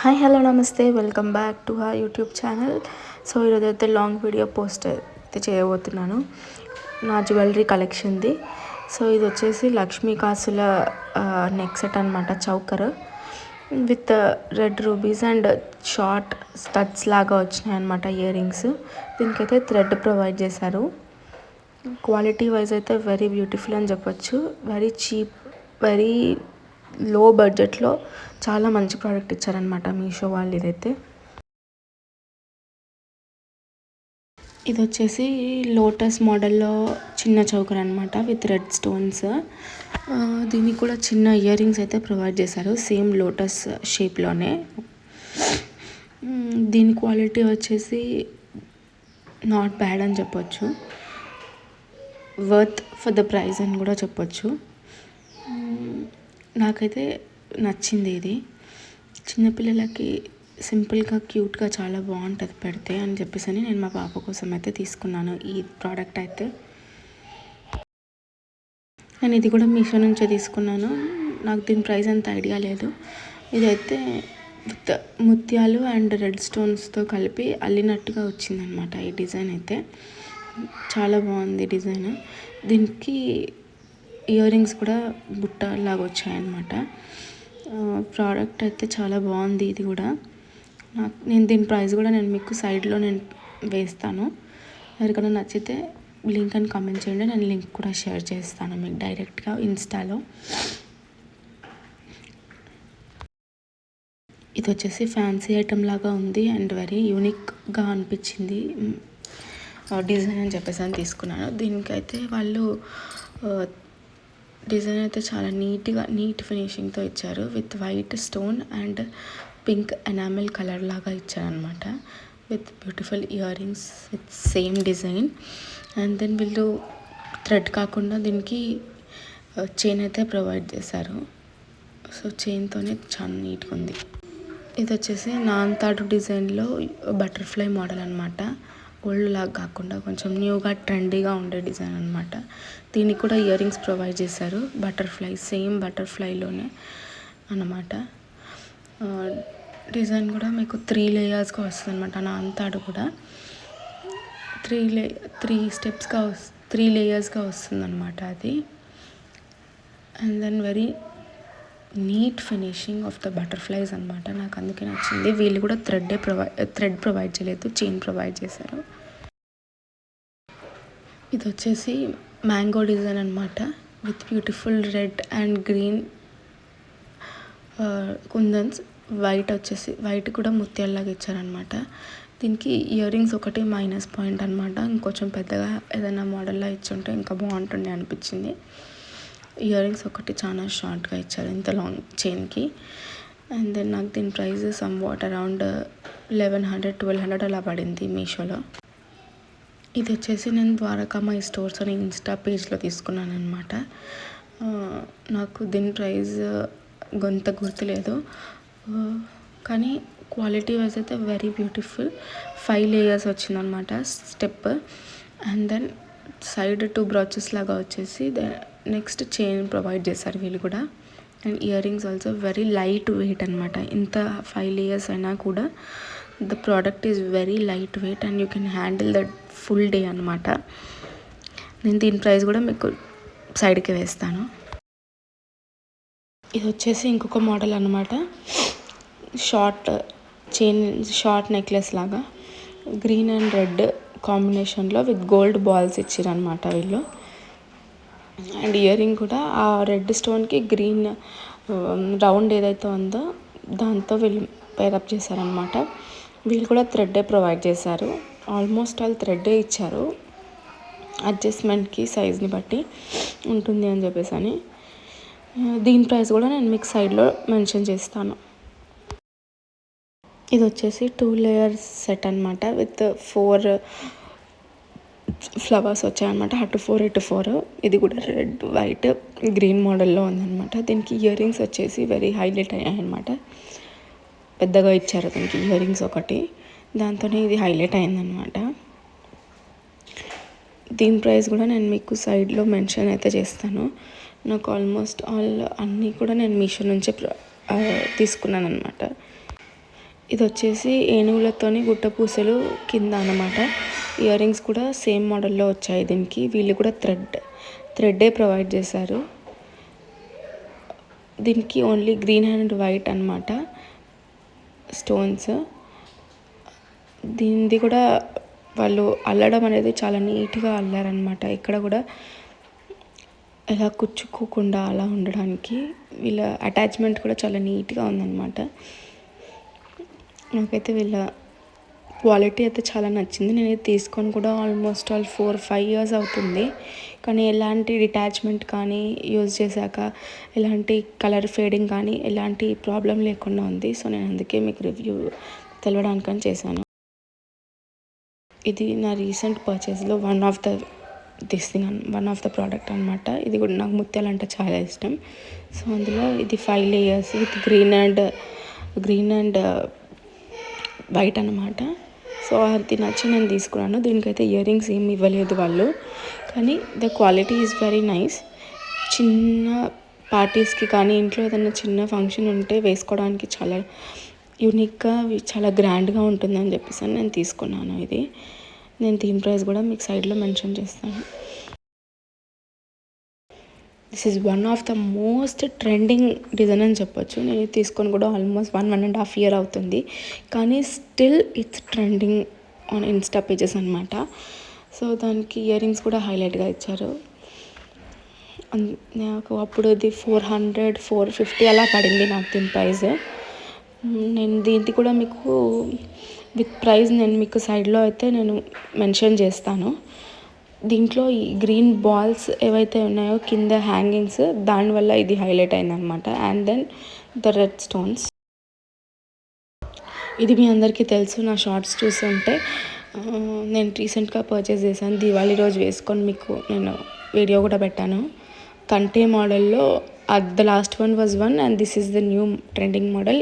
Hi hello నమస్తే welcome back to ఆ YouTube channel. So ఈరోజు అయితే లాంగ్ వీడియో పోస్ట్ అయితే చేయబోతున్నాను నా జ్యువెలరీ కలెక్షన్ది. సో ఇది వచ్చేసి లక్ష్మీ కాసుల నెక్ సెట్ అనమాట, choker with red rubies and short studs లాగా వచ్చినాయి అనమాట, ఇయర్ రింగ్స్. దీనికైతే థ్రెడ్ ప్రొవైడ్ చేశారు. క్వాలిటీ వైజ్ అయితే వెరీ బ్యూటిఫుల్ అని చెప్పొచ్చు. వెరీ చీప్, వెరీ లో బడ్జెట్లో చాలా మంచి ప్రోడక్ట్ ఇచ్చారనమాట మీషో వాళ్ళు. ఇది వచ్చేసి లోటస్ మోడల్లో చిన్న చౌకర్ అనమాట విత్ రెడ్ స్టోన్స్. దీనికి కూడా చిన్న ఇయర్ రింగ్స్ అయితే ప్రొవైడ్ చేశారు, సేమ్ లోటస్ షేప్లోనే. దీని క్వాలిటీ వచ్చేసి నాట్ బ్యాడ్ అని చెప్పొచ్చు, వర్త్ ఫర్ ద ప్రైస్ అని కూడా చెప్పొచ్చు. నాకైతే నచ్చింది ఇది. చిన్నపిల్లలకి సింపుల్గా క్యూట్గా చాలా బాగుంటుంది పెడితే అని చెప్పేసి నేను మా పాప కోసం అయితే తీసుకున్నాను ఈ ప్రోడక్ట్ అయితే. నేను ఇది కూడా మీషో నుంచే తీసుకున్నాను. నాకు దీని ప్రైస్ అంత ఐడియా లేదు. ఇదైతే విత్ ముత్యాలు అండ్ రెడ్ స్టోన్స్తో కలిపి అల్లినట్టుగా వచ్చిందనమాట ఈ డిజైన్ అయితే. చాలా బాగుంది డిజైన్. దీనికి ఇయర్ రింగ్స్ కూడా బుట్ట లాగా వచ్చాయన్నమాట. ప్రోడక్ట్ అయితే చాలా బాగుంది ఇది కూడా. నేను దీని ప్రైస్ కూడా నేను మీకు సైడ్లో నేను వేస్తాను. ఎవరికైనా నచ్చితే లింక్ అని కామెంట్ చేయండి, నేను లింక్ కూడా షేర్ చేస్తాను మీకు డైరెక్ట్గా ఇన్స్టాలో. ఇది వచ్చేసి ఫ్యాన్సీ ఐటమ్ లాగా ఉంది అండ్ వెరీ యూనిక్గా అనిపించింది డిజైన్ అని చెప్పేసి అని తీసుకున్నాను. దీనికైతే వాళ్ళు డిజైన్ అయితే చాలా నీట్ ఫినిషింగ్తో ఇచ్చారు with white stone and pink enamel colour లాగా ఇచ్చారనమాట, with beautiful earrings with same design. And then వీళ్ళు థ్రెడ్ కాకుండా దీనికి చైన్ అయితే ప్రొవైడ్ చేశారు. సో చైన్తోనే చాలా నీట్గా ఉంది. ఇది వచ్చేసి నాన్తాడు డిజైన్లో బటర్ఫ్లై మోడల్ అనమాట. ఓల్డ్ లాగా కాకుండా కొంచెం న్యూగా ట్రెండీగా ఉండే డిజైన్ అనమాట. దీనికి కూడా ఇయర్ రింగ్స్ ప్రొవైడ్ చేశారు, బటర్ఫ్లై, సేమ్ బటర్ఫ్లైలోనే అనమాట. డిజైన్ కూడా మీకు 3 లేయర్స్గా వస్తుంది అనమాట. నా అంతాడు కూడా 3 లేయర్స్గా వస్తుంది అనమాట అది. And then very neat finishing of the butterflies అనమాట. నాకు అందుకే నచ్చింది. వీళ్ళు కూడా థ్రెడ్ ప్రొవైడ్ చేయలేదు, చైన్ ప్రొవైడ్ చేశారు. ఇది వచ్చేసి మ్యాంగో డిజైన్ అనమాట with beautiful red and green kundans. White కూడా ముత్యాల్లాగా ఇచ్చారనమాట. దీనికి ఇయర్ రింగ్స్ ఒకటి మైనస్ పాయింట్ అనమాట. ఇంకొంచెం పెద్దగా ఏదైనా మోడల్లో ఇచ్చుంటే ఇంకా బాగుంటుండే అనిపించింది. ఇయర్ రింగ్స్ ఒకటి చాలా షార్ట్గా ఇచ్చారు ఇంత లాంగ్ చైన్కి. అండ్ దెన్ నాకు దీని ప్రైస్ సమ్ వాట్ అరౌండ్ 1100-1200 అలా పడింది మీషోలో. ఇది వచ్చేసి నేను ద్వారకామాయి స్టోర్స్ అని ఇన్స్టా పేజ్లో తీసుకున్నాను అనమాట. నాకు దీని ప్రైస్ కొంత గుర్తులేదు, కానీ క్వాలిటీ వైజ్ అయితే వెరీ బ్యూటిఫుల్. 5 లేయర్స్ వచ్చిందనమాట స్టెప్. అండ్ దెన్ సైడ్ 2 బ్రాచెస్ లాగా వచ్చేసి నెక్స్ట్ చైన్ ప్రొవైడ్ చేశారు వీళ్ళు కూడా. And ear rings also very light weight అనమాట. ఇంత 5 లేయర్స్ అయినా కూడా the product is very light weight and you can handle that full day అనమాట. నేను దీని ప్రైస్ కూడా మీకు సైడ్కి వేస్తాను. ఇది వచ్చేసి ఇంకొక మోడల్ అనమాట, షార్ట్ నెక్లెస్ లాగా గ్రీన్ అండ్ రెడ్ కాంబినేషన్లో విత్ గోల్డ్ బాల్స్ ఇచ్చారనమాట వీళ్ళు. అండ్ ఇయర్ రింగ్ కూడా ఆ రెడ్ స్టోన్కి గ్రీన్ రౌండ్ ఏదైతే ఉందో దాంతో వీళ్ళు పేరప్ చేశారనమాట. వీళ్ళు కూడా థ్రెడ్డే ప్రొవైడ్ చేశారు, ఆల్మోస్ట్ ఆల్ థ్రెడ్డే ఇచ్చారు. అడ్జస్ట్మెంట్కి సైజ్ని బట్టి ఉంటుంది అని చెప్పేసి అని. దీని ప్రైస్ కూడా నేను మీకు సైడ్లో మెన్షన్ చేస్తాను. ఇది వచ్చేసి 2 లేయర్స్ సెట్ అనమాట విత్ 4 ఫ్లవర్స్ వచ్చాయన్నమాట, అటు 4 ఇటు 4. ఇది కూడా రెడ్ వైట్ గ్రీన్ మోడల్లో ఉందన్నమాట. దీనికి ఇయర్ రింగ్స్ వచ్చేసి వెరీ హైలైట్ అయ్యాయి అనమాట. పెద్దగా ఇచ్చారు దీనికి ఇయర్ రింగ్స్ ఒకటి, దాంతోనే ఇది హైలైట్ అయిందనమాట. దీని ప్రైస్ కూడా నేను మీకు సైడ్లో మెన్షన్ అయితే చేస్తాను. నాకు ఆల్మోస్ట్ ఆల్ అన్నీ కూడా నేను మీషో నుంచే తీసుకున్నాను అనమాట. ఇది వచ్చేసి ఏనుగులతోని గుట్ట పూసలు కింద అన్నమాట. ఇయర్ రింగ్స్ కూడా సేమ్ మోడల్లో వచ్చాయి దీనికి. వీళ్ళు కూడా థ్రెడ్డే ప్రొవైడ్ చేశారు. దీనికి ఓన్లీ గ్రీన్ అండ్ వైట్ అన్నమాట స్టోన్స్. దీనిది కూడా వాళ్ళు అల్లడం అనేది చాలా నీట్గా అల్లారనమాట. ఇక్కడ కూడా ఎలా కుచ్చుకోకుండా అలా ఉండడానికి వీళ్ళ అటాచ్మెంట్ కూడా చాలా నీట్గా ఉందన్నమాట. నాకైతే వీళ్ళ క్వాలిటీ అయితే చాలా నచ్చింది. నేను తీసుకొని కూడా ఆల్మోస్ట్ 4-5 years అవుతుంది. కానీ ఎలాంటి డిటాచ్మెంట్ కానీ యూజ్ చేశాక ఎలాంటి కలర్ ఫేడింగ్ కానీ ఎలాంటి ప్రాబ్లం లేకుండా ఉంది. సో నేను అందుకే మీకు రివ్యూ తెలవడానికని చేశాను. ఇది నా రీసెంట్ పర్చేస్లో వన్ ఆఫ్ ద ప్రోడక్ట్ అనమాట. ఇది కూడా నాకు ముత్యాలు అంటే చాలా ఇష్టం. సో అందులో ఇది 5 layers with green and white అనమాట. సో అది నచ్చి నేను తీసుకున్నాను. దీనికైతే ఇయర్ రింగ్స్ ఏమి ఇవ్వలేదు వాళ్ళు, కానీ the quality is very nice. చిన్న పార్టీస్కి కానీ ఇంట్లో ఏదైనా చిన్న ఫంక్షన్ ఉంటే వేసుకోవడానికి చాలా యూనిక్గా చాలా గ్రాండ్గా ఉంటుందని చెప్పేసి నేను తీసుకున్నాను. నేను దీని ప్రైస్ కూడా మీకు సైడ్లో మెన్షన్ చేస్తాను. This is one of the most trending design అని చెప్పొచ్చు. నేను తీసుకొని కూడా ఆల్మోస్ట్ 1.5 year అవుతుంది, కానీ still it's trending on Insta pages అనమాట. సో దానికి ఇయర్ రింగ్స్ కూడా హైలైట్గా ఇచ్చారు. నాకు అప్పుడు ఇది 400-450 అలా పడింది నాకు దీని ప్రైస్. నేను దీనికి కూడా మీకు విత్ ప్రైస్ నేను మీకు సైడ్లో అయితే నేను మెన్షన్ చేస్తాను. దీంట్లో ఈ గ్రీన్ బాల్స్ ఏవైతే ఉన్నాయో కింద హ్యాంగింగ్స్, దానివల్ల ఇది హైలైట్ అయిందనమాట. And then the red stones. ఇది మీ అందరికీ తెలుసు, నా షార్ట్స్ చూస్తుంటే నేను రీసెంట్గా పర్చేస్ చేశాను. దివాళీ రోజు వేసుకొని మీకు నేను వీడియో కూడా పెట్టాను. కంటే మోడల్లో the last one was one and this is the new trending model.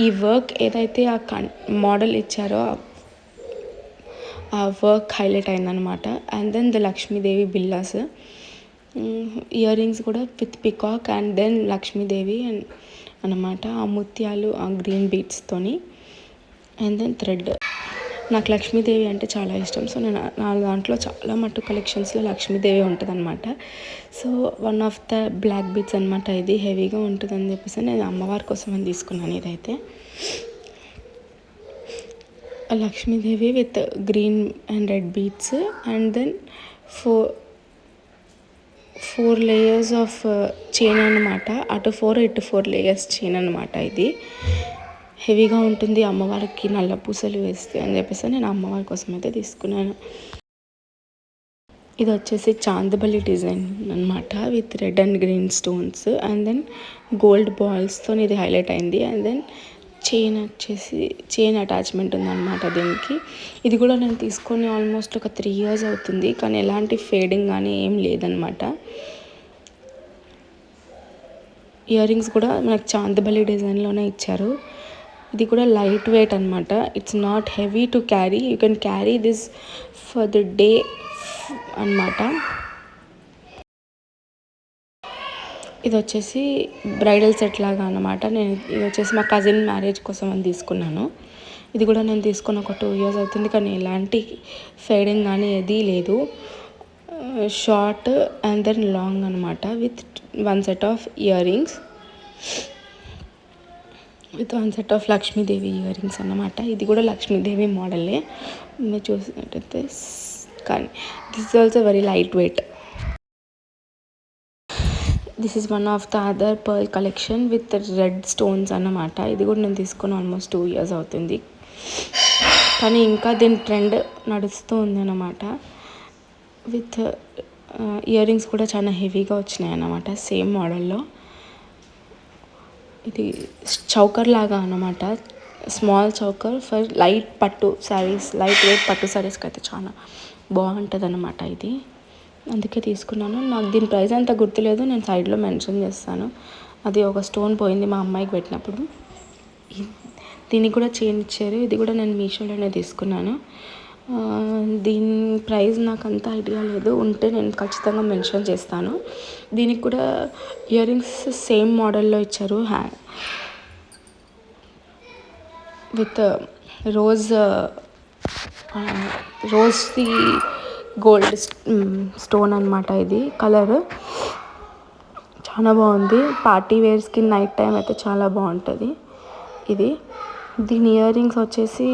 ఈ వర్క్ ఏదైతే ఆ మోడల్ ఇచ్చారో ఆ వర్క్ హైలైట్ అయిందనమాట. అండ్ దెన్ ద లక్ష్మీదేవి బిల్లాస్ ఇయర్ రింగ్స్ కూడా with peacock and then Lakshmi Devi అనమాట. ఆ ముత్యాలు ఆ గ్రీన్ బీడ్స్తోని అండ్ దెన్ థ్రెడ్. నాకు లక్ష్మీదేవి అంటే చాలా ఇష్టం. సో నేను నా దాంట్లో చాలా మట్టు కలెక్షన్స్లో లక్ష్మీదేవి ఉంటుంది అనమాట. So one of the black beads అనమాట. ఇది హెవీగా ఉంటుందని చెప్పేసి నేను అమ్మవారి కోసం అని తీసుకున్నాను. ఇదైతే Lakshmi Devi with green and red beads and then 4 layers of chain అనమాట. అటు 4 ఇటు 4 layers చైన్ అనమాట. ఇది హెవీగా ఉంటుంది అమ్మవారికి నల్ల పూసలు వేస్తే అని చెప్పేసి నేను అమ్మవారి కోసం అయితే తీసుకున్నాను. ఇది వచ్చేసి చాందబలి డిజైన్ అనమాట with red and green stones and then gold బాల్స్తో ఇది హైలైట్ అయింది. అండ్ దెన్ చైన్ అటాచ్మెంట్ ఉందన్నమాట దీనికి. ఇది కూడా నేను తీసుకొని ఆల్మోస్ట్ ఒక 3 years అవుతుంది, కానీ ఎలాంటి ఫేడింగ్ కానీ ఏం లేదనమాట. ఇయర్ రింగ్స్ కూడా మనకు చాందబలి డిజైన్లోనే ఇచ్చారు. ఇది కూడా లైట్ వెయిట్ అనమాట. It's not heavy to carry. You can carry this for the day అనమాట. ఇది వచ్చేసి బ్రైడల్ సెట్ లాగా అనమాట. ఇది వచ్చేసి మా కజిన్ మ్యారేజ్ కోసం అని తీసుకున్నాను. ఇది కూడా నేను తీసుకున్న ఒక 2 years అవుతుంది, కానీ ఎలాంటి ఫేడింగ్ కానీ ఏదీ లేదు. షార్ట్ అండ్ దెన్ లాంగ్ అనమాట with 1 set of ear rings with 1 set of Lakshmidevi ear rings అన్నమాట. ఇది కూడా లక్ష్మీదేవి మోడలే మీరు చూసినట్టయితే, కానీ this is also very light weight. This is one of the other pearl collection with red stones అన్నమాట. ఇది కూడా నేను తీసుకొని ఆల్మోస్ట్ 2 years అవుతుంది, కానీ ఇంకా దీని ట్రెండ్ నడుస్తూ ఉంది అన్నమాట. విత్ ఇయర్ రింగ్స్ కూడా చాలా హెవీగా వచ్చినాయి అన్నమాట సేమ్ మోడల్లో. ఇది చౌకర్ లాగా అన్నమాట, స్మాల్ చౌకర్ ఫర్ లైట్ పట్టు శారీస్, లైట్ వెయిట్ పట్టు శారీస్కి అయితే చాలా బాగుంటుంది అన్నమాట ఇది. అందుకే తీసుకున్నాను. నాకు దీని ప్రైస్ అంత గుర్తులేదు, నేను సైడ్లో మెన్షన్ చేస్తాను. అది ఒక స్టోన్ పోయింది మా అమ్మాయికి పెట్టినప్పుడు. దీనికి కూడా చైన్ ఇచ్చారు. ఇది కూడా నేను మీషోలోనే తీసుకున్నాను. దీని ప్రైస్ నాకు అంత ఐడియా లేదు, ఉంటే నేను ఖచ్చితంగా మెన్షన్ చేస్తాను. దీనికి కూడా ఇయర్ రింగ్స్ సేమ్ మోడల్లో ఇచ్చారు. విత్ రోజ్ రోజ్ది గోల్డ్ స్టోన్ అనమాట. ఇది కలర్ చాలా బాగుంది. పార్టీ వేర్స్కి నైట్ టైం అయితే చాలా బాగుంటుంది ఇది. దీని ఇయర్ రింగ్స్ వచ్చేసి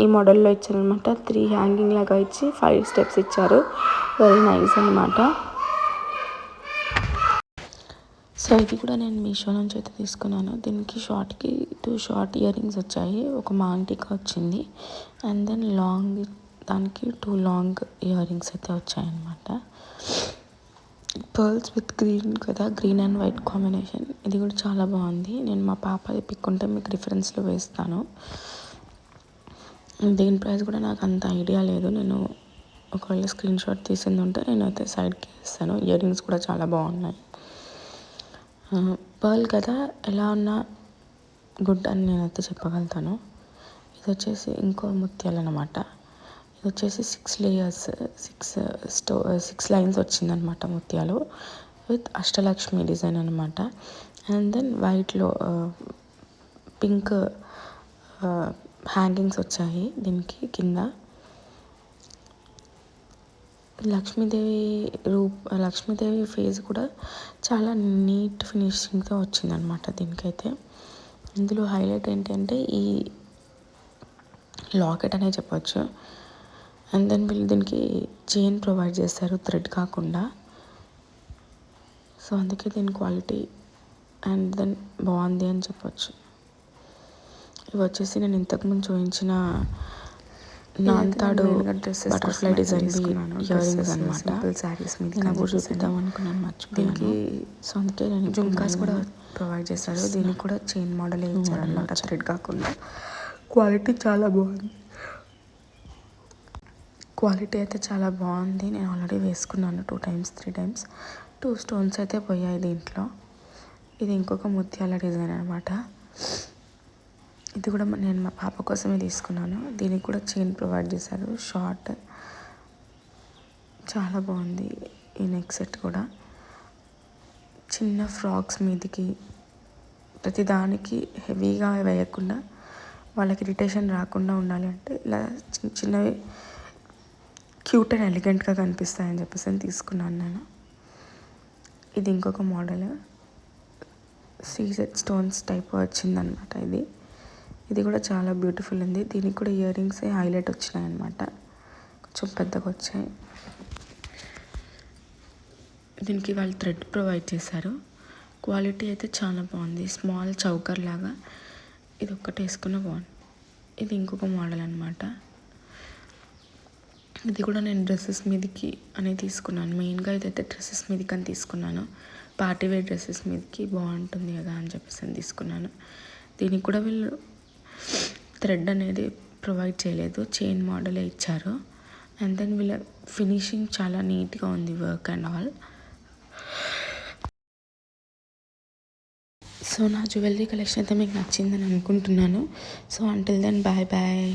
ఈ మోడల్లో ఇచ్చారనమాట. 3 హ్యాంగింగ్ లాగా ఇచ్చి 5 స్టెప్స్ ఇచ్చారు. వెరీ నైస్ అనమాట. సో ఇది కూడా నేను మీషో నుంచి అయితే తీసుకున్నాను. దీనికి షార్ట్కి 2 షార్ట్ ఇయర్ రింగ్స్ వచ్చాయి. ఒక మాంటికా వచ్చింది అండ్ దెన్ లాంగ్ దానికి 2 లాంగ్ ఇయర్ రింగ్స్ అయితే వచ్చాయన్నమాట. పర్ల్స్ విత్ గ్రీన్ కదా, గ్రీన్ అండ్ వైట్ కాంబినేషన్. ఇది కూడా చాలా బాగుంది. నేను మా పాపది పిక్ ఉంటే మీకు రిఫరెన్స్లో వేస్తాను. దీని ప్రైస్ కూడా నాకు అంత ఐడియా లేదు. నేను ఒకవేళ స్క్రీన్ షాట్ తీసింది ఉంటే నేనైతే సైడ్కి వేస్తాను. ఇయర్ రింగ్స్ కూడా చాలా బాగున్నాయి. పర్ల్ కదా, ఎలా ఉన్నా గుడ్ అని నేనైతే చెప్పగలుగుతాను. ఇది వచ్చేసి ఇంకో ముత్యాలు అనమాట. ఇది వచ్చేసి 6 లేయర్స్ 6 లైన్స్ వచ్చిందనమాట ముత్యాలు విత్ అష్టలక్ష్మి డిజైన్ అనమాట. అండ్ దెన్ వైట్లో పింక్ హ్యాంగింగ్స్ వచ్చాయి. దీనికి కింద లక్ష్మీదేవి ఫేస్ కూడా చాలా నీట్ ఫినిషింగ్తో వచ్చిందనమాట దీనికైతే. ఇందులో హైలైట్ ఏంటంటే ఈ లాకెట్ అనే చెప్పొచ్చు. అండ్ దెన్ వీళ్ళు దీనికి చైన్ ప్రొవైడ్ చేస్తారు, థ్రెడ్ కాకుండా. సో అందుకే దీని క్వాలిటీ అండ్ దెన్ బాగుంది అని చెప్పొచ్చు. ఇవి వచ్చేసి నేను ఇంతకుముందు చూపించిన నాంతాడు బటర్ఫ్లై డిజైన్ ఇయర్ రింగ్స్ అనమాట. శారీస్ మీద కూడా చూపిద్దాం అనుకున్నాను, మర్చిపోయాను. సో అందుకే నేను జుమ్కాస్ కూడా ప్రొవైడ్ చేశారు. దీనికి కూడా చైన్ మోడల్ ఇచ్చారనమాట, థ్రెడ్ కాకుండా. క్వాలిటీ చాలా బాగుంది. క్వాలిటీ అయితే చాలా బాగుంది. నేను ఆల్రెడీ వేసుకున్నాను 2 times 3 times. 2 స్టోన్స్ అయితే పోయాయి దీంట్లో. ఇది ఇంకొక ముత్యాల డిజైన్ అనమాట. ఇది కూడా నేను మా పాప కోసమే తీసుకున్నాను. దీనికి కూడా చైన్ ప్రొవైడ్ చేశారు, షార్ట్. చాలా బాగుంది ఈ నెక్ సెట్ కూడా. చిన్న ఫ్రాక్స్ మీదకి ప్రతిదానికి హెవీగా వేయకుండా, వాళ్ళకి ఇరిటేషన్ రాకుండా ఉండాలి అంటే ఇలా చిన్నవి క్యూట్ అండ్ ఎలిగెంట్గా కనిపిస్తాయని చెప్పేసి తీసుకున్నాను నేను. ఇది ఇంకొక మోడల్ సీజెడ్ స్టోన్స్ టైప్ వచ్చిందనమాట. ఇది కూడా చాలా బ్యూటిఫుల్ ఉంది. దీనికి కూడా ఇయర్ రింగ్స్ హైలైట్ వచ్చినాయి అనమాట, కొంచెం పెద్దగా వచ్చాయి. దీనికి వాళ్ళు థ్రెడ్ ప్రొవైడ్ చేశారు. క్వాలిటీ అయితే చాలా బాగుంది. స్మాల్ చౌకర్ లాగా ఇది ఒక్కటి వేసుకున్న బాగుంది. ఇది ఇంకొక మోడల్ అనమాట. ఇది కూడా నేను డ్రెస్సెస్ మీదకి అని తీసుకున్నాను. మెయిన్గా ఇదైతే డ్రెస్సెస్ మీదకి అని తీసుకున్నాను. పార్టీ వేర్ డ్రెస్సెస్ మీదకి బాగుంటుంది కదా అని చెప్పేసి అని తీసుకున్నాను. దీనికి కూడా వీళ్ళు థ్రెడ్ అనేది ప్రొవైడ్ చేయలేదు, చైన్ మోడలే ఇచ్చారు. అండ్ దెన్ వీళ్ళ ఫినిషింగ్ చాలా నీట్గా ఉంది, వర్క్ అండ్ ఆల్. సో నా జ్యువెలరీ కలెక్షన్ అయితే మీకు నచ్చిందని అనుకుంటున్నాను. So until then bye bye.